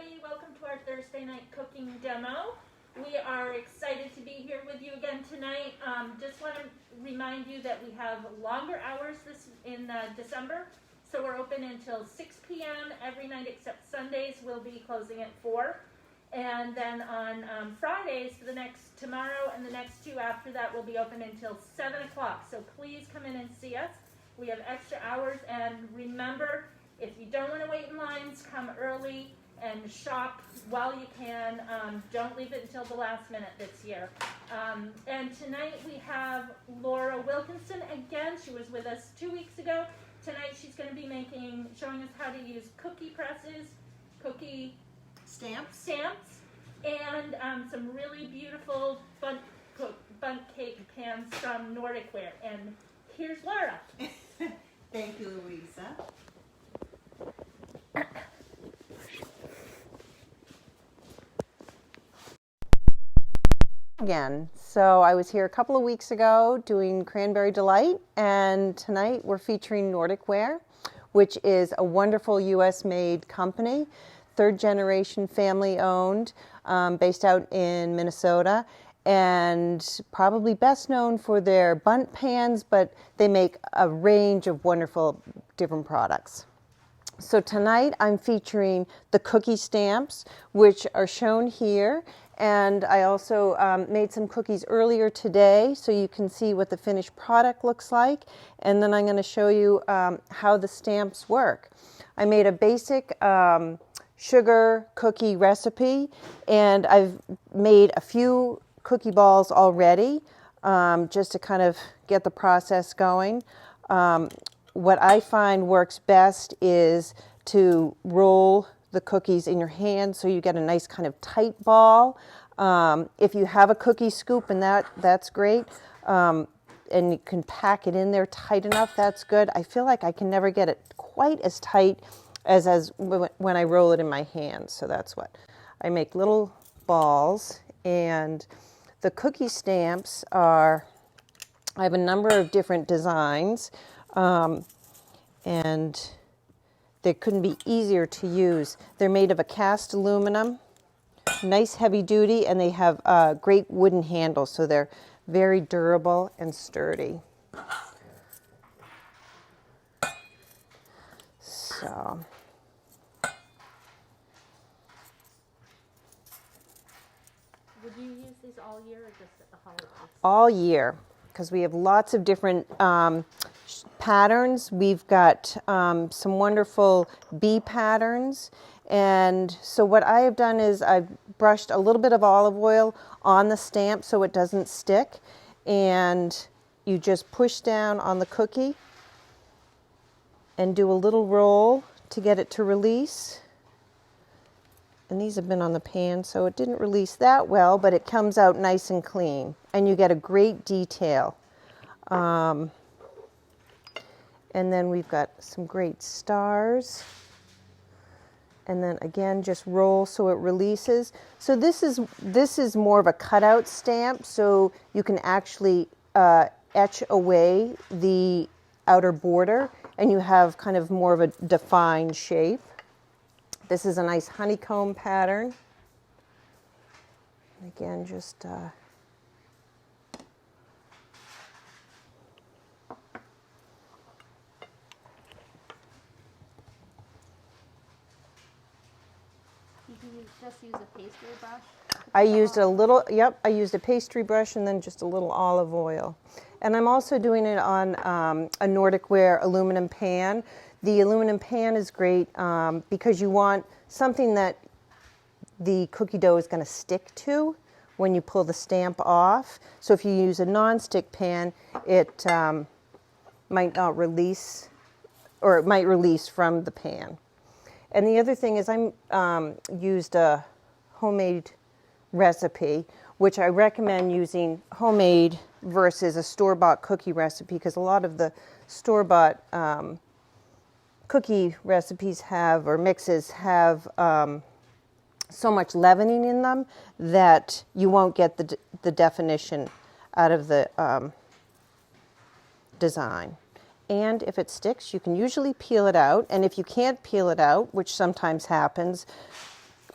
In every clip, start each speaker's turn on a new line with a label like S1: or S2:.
S1: everybody. Welcome to our Thursday night cooking demo. We are excited to be here with you again tonight. Just want to remind you that we have longer hours in December. So we're open until 6 p.m. every night except Sundays. We'll be closing at 4. And then on Fridays, tomorrow and the next 2 after that, will be open until 7 o'clock. So please come in and see us. We have extra hours, and remember, if you don't want to wait in lines, come early and shop while you can. Don't leave it until the last minute this year. And tonight we have Laura Wilkinson again. She was with us 2 weeks ago. Tonight she's going to be showing us how to use cookie presses, cookie stamps, and some really beautiful Bundt cake pans from Nordicware. And here's Laura.
S2: Thank you, Louisa.
S3: Again. So I was here a couple of weeks ago doing Cranberry Delight, and tonight we're featuring Nordicware, which is a wonderful US made company, third generation family owned, based out in Minnesota, and probably best known for their Bundt pans, but they make a range of wonderful different products. So tonight I'm featuring the cookie stamps, which are shown here. And I also made some cookies earlier today, so you can see what the finished product looks like. And then I'm going to show you how the stamps work. I made a basic sugar cookie recipe, and I've made a few cookie balls already, just to kind of get the process going. What I find works best is to roll the cookies in your hand so you get a nice kind of tight ball. If you have a cookie scoop, and that's great, and you can pack it in there tight enough, that's good. I feel like I can never get it quite as tight as when I roll it in my hand. So that's what I make, little balls. And the cookie stamps I have a number of different designs, and they couldn't be easier to use. They're made of a cast aluminum, nice heavy duty, and they have great wooden handles, so they're very durable and sturdy. So,
S1: Would you use these all year or just at the holidays?
S3: All year, because we have lots of different patterns. We've got some wonderful bee patterns. And so what I have done is I've brushed a little bit of olive oil on the stamp so it doesn't stick. And you just push down on the cookie and do a little roll to get it to release. And these have been on the pan, so it didn't release that well, but it comes out nice and clean. And you get a great detail. And then we've got some great stars. And then again, just roll so it releases. So this is more of a cutout stamp, so you can actually etch away the outer border, and you have kind of more of a defined shape. This is a nice honeycomb pattern. Again, just
S1: Just use a pastry brush?
S3: I used a pastry brush and then just a little olive oil. And I'm also doing it on a Nordicware aluminum pan. The aluminum pan is great because you want something that the cookie dough is going to stick to when you pull the stamp off. So if you use a non-stick pan, it might not release, or it might release from the pan. And the other thing is I used a homemade recipe, which I recommend using homemade versus a store-bought cookie recipe, because a lot of the store-bought cookie recipes or mixes have so much leavening in them that you won't get the definition out of the design. And if it sticks, you can usually peel it out. And if you can't peel it out, which sometimes happens,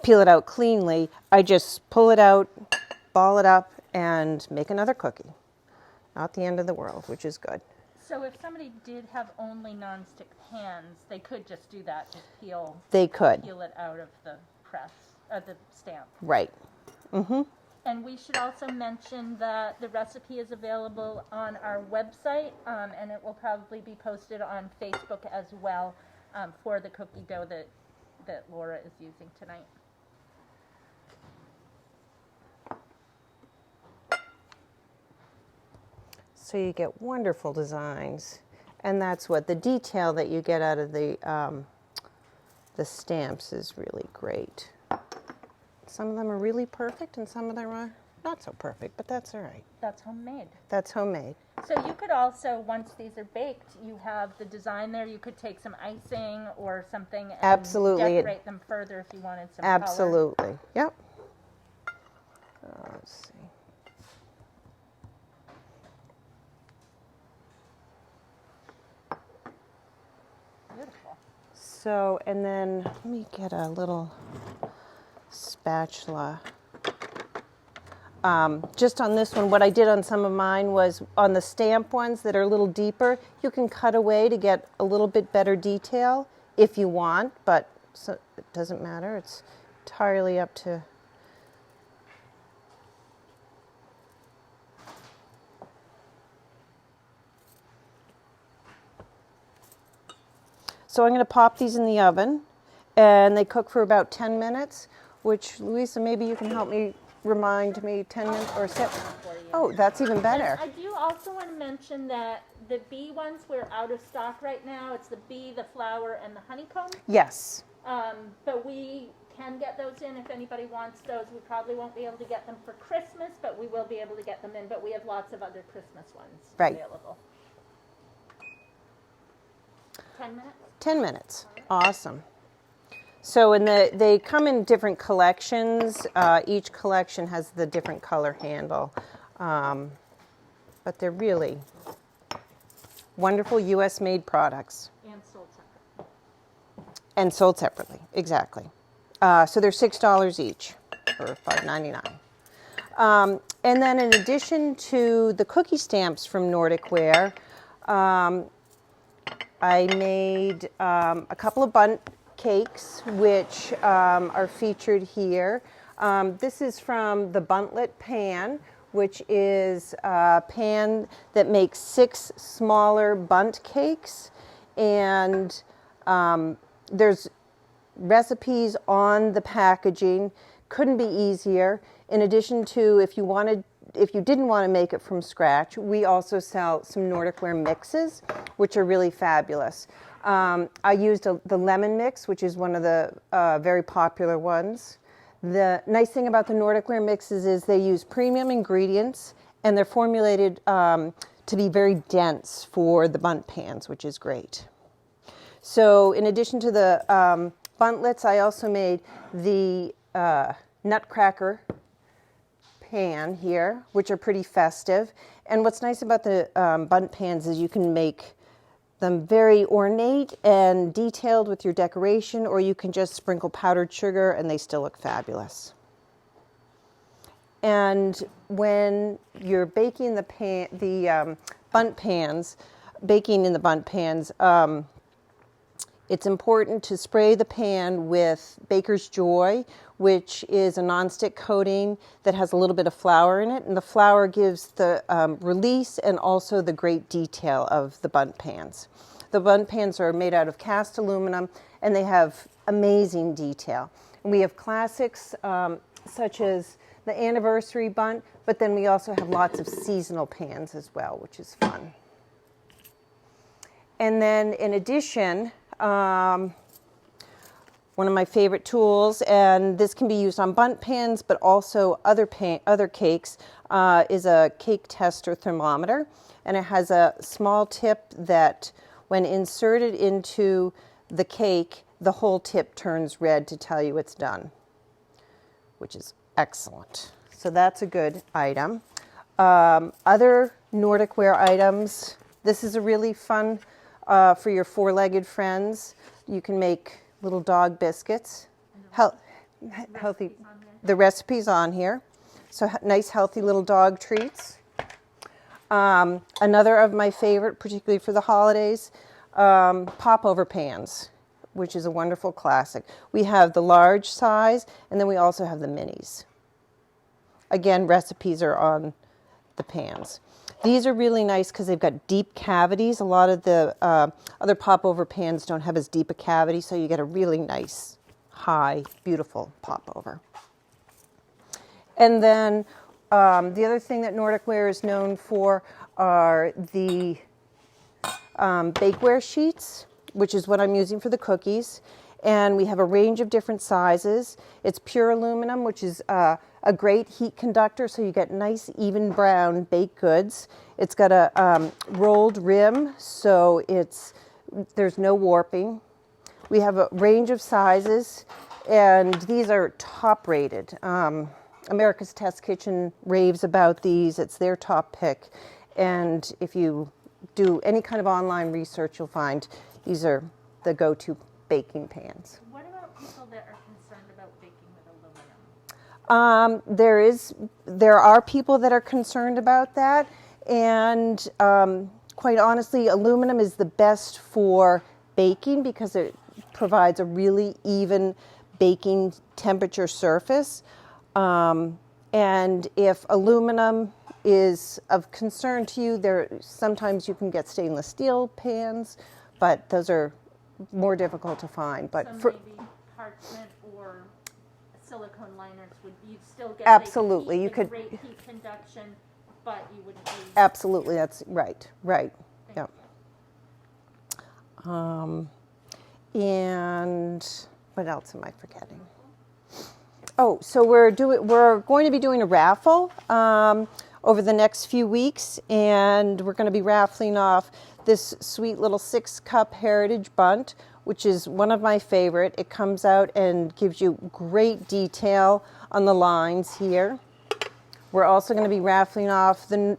S3: peel it out cleanly. I just pull it out, ball it up, and make another cookie. Not the end of the world, which is good.
S1: So if somebody did have only nonstick pans, they could just do that, just peel
S3: They could.
S1: peel it out of the press, the stamp.
S3: Right. Mm-hmm.
S1: And we should also mention that the recipe is available on our website, and it will probably be posted on Facebook as well, for the cookie dough that Laura is using tonight.
S3: So you get wonderful designs, and that's what the detail that you get out of the stamps is really great. Some of them are really perfect, and some of them are not so perfect, but that's all right.
S1: That's homemade.
S3: That's homemade.
S1: So you could also, once these are baked, you have the design there. You could take some icing or something and
S3: Absolutely.
S1: decorate them further if you wanted some color.
S3: Absolutely. Yep. Let's see.
S1: Beautiful.
S3: So, and then let me get a little spatula. Just on this one, what I did on some of mine was on the stamp ones that are a little deeper, you can cut away to get a little bit better detail if you want, but so it doesn't matter. It's entirely up to. So I'm going to pop these in the oven, and they cook for about 10 minutes, which, Louisa, maybe you can help me remind me 10 minutes or so. Oh, that's even better.
S1: And I do also want to mention that the bee ones, we're out of stock right now. It's the bee, the flower, and the honeycomb.
S3: Yes.
S1: But we can get those in if anybody wants those. We probably won't be able to get them for Christmas, but we will be able to get them in. But we have lots of other Christmas ones available. 10 minutes?
S3: 10 minutes. Awesome. So they come in different collections. Each collection has the different color handle. But they're really wonderful U.S. made products.
S1: And sold separately.
S3: And sold separately, exactly. So they're $6 each, or $5.99. And then in addition to the cookie stamps from Nordicware, I made a couple of Bundt cakes, which are featured here. This is from the Untitled Pan, which is a pan that makes 6 smaller Bundt cakes. And there's recipes on the packaging. Couldn't be easier. In addition to, if you didn't want to make it from scratch, we also sell some Nordicware mixes, which are really fabulous. I used the lemon mix, which is one of the very popular ones. The nice thing about the Nordicware mixes is they use premium ingredients, and they're formulated to be very dense for the Bundt pans, which is great. So in addition to the Bundts, I also made the Nutcracker Pan here, which are pretty festive. And what's nice about the Bundt pans is you can make them very ornate and detailed with your decoration, or you can just sprinkle powdered sugar and they still look fabulous. And when you're baking the Bundt pans, baking in the Bundt pans, it's important to spray the pan with Baker's Joy, which is a nonstick coating that has a little bit of flour in it. And the flour gives the release and also the great detail of the Bundt pans. The Bundt pans are made out of cast aluminum, and they have amazing detail. And we have classics such as the anniversary Bundt, but then we also have lots of seasonal pans as well, which is fun. And then in addition, one of my favorite tools, and this can be used on Bundt pans, but also other cakes, is a cake tester thermometer. And it has a small tip that, when inserted into the cake, the whole tip turns red to tell you it's done, which is excellent. So that's a good item. Other Nordicware items, this is a really fun for your four-legged friends. You can make little dog biscuits. healthy.
S1: Recipes on there.
S3: The recipe's on here. So nice, healthy little dog treats. Another of my favorite, particularly for the holidays, popover pans, which is a wonderful classic. We have the large size, and then we also have the minis. Again, recipes are on the pans. These are really nice because they've got deep cavities. A lot of the other popover pans don't have as deep a cavity, so you get a really nice, high, beautiful popover. And then the other thing that Nordicware is known for are the Bakeware Sheets, which is what I'm using for the cookies. And we have a range of different sizes. It's pure aluminum, which is a great heat conductor, so you get nice, even brown baked goods. It's got a rolled rim, so there's no warping. We have a range of sizes, and these are top rated. America's Test Kitchen raves about these. It's their top pick. And if you do any kind of online research, you'll find these are the go-to baking pans.
S1: What about people that are concerned about baking with aluminum?
S3: There are people that are concerned about that. And quite honestly, aluminum is the best for baking because it provides a really even baking temperature surface. And if aluminum is of concern to you, sometimes you can get stainless steel pans, but those are more difficult to find. But
S1: So maybe parchment or silicone liners you'd still get
S3: absolutely,
S1: the
S3: you could
S1: great heat conduction, but you wouldn't use.
S3: Absolutely, that's right. Yeah. And what else am I forgetting? Oh, so we're going to be doing a raffle over the next few weeks, and we're going to be raffling off this sweet little 6-cup Heritage Bundt, which is one of my favorite. It comes out and gives you great detail on the lines here. We're also going to be raffling off the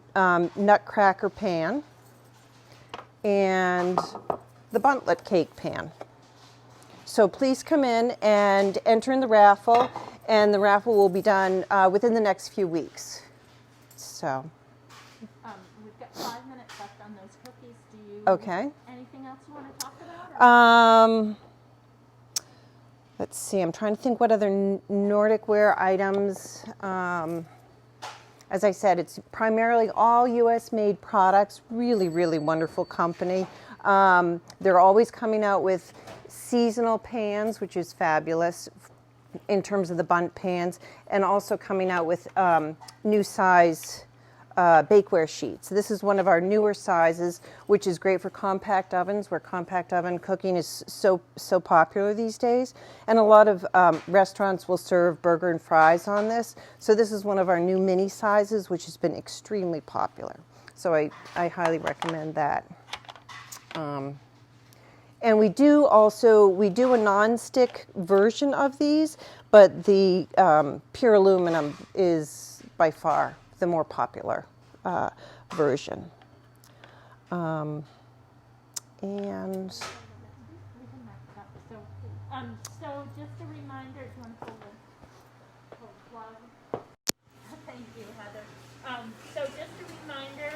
S3: Nutcracker Pan and the Buntlet Cake Pan. So please come in and enter in the raffle, and the raffle will be done within the next few weeks. So.
S1: We've got 5 minutes left on those cookies. Do you?
S3: Okay.
S1: Anything else you want to talk about?
S3: Let's see. I'm trying to think what other Nordicware items. As I said, it's primarily all U.S. made products. Really, really wonderful company. They're always coming out with seasonal pans, which is fabulous in terms of the Bundt pans, and also coming out with new size Bakeware Sheets. This is one of our newer sizes, which is great for compact ovens, where compact oven cooking is so popular these days. And a lot of restaurants will serve burger and fries on this. So this is one of our new mini sizes, which has been extremely popular. So I highly recommend that. And we do a non-stick version of these, but the pure aluminum is by far the more popular version. And
S1: So just a reminder, if you want to pull the plug. Thank you, Heather. So just a reminder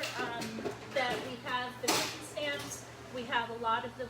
S1: that we have the cookie stamps. We have a lot of the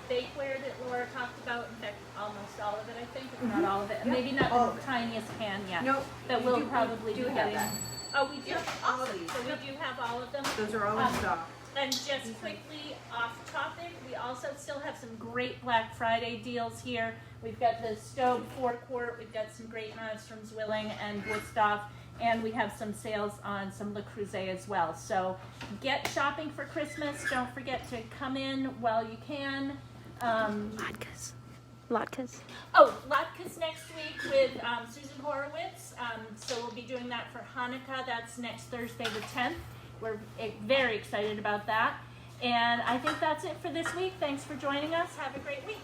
S1: bakeware that Laura talked about. In fact, almost all of it, I think, if not all of it.
S2: Yep.
S1: Maybe not
S2: All
S1: the
S2: of it.
S1: tiniest pan yet.
S2: Nope.
S1: But
S2: We
S1: we'll
S2: do-
S1: probably
S2: we do
S1: be
S2: have
S1: getting.
S2: that.
S1: Oh, we do.
S2: Yep, all of
S1: Awesome.
S2: these.
S1: So we do have all of them.
S2: Those are all in stock.
S1: And just quickly off topic, we also still have some great Black Friday deals here. We've got the stove 4-quart. We've got some great knives from Zwilling and Gustav. And we have some sales on some Le Creuset as well. So get shopping for Christmas. Don't forget to come in while you can.
S4: Latkes.
S1: Oh, Latkes next week with Susan Horowitz. So we'll be doing that for Hanukkah. That's next Thursday the 10th. We're very excited about that. And I think that's it for this week. Thanks for joining us. Have a great week.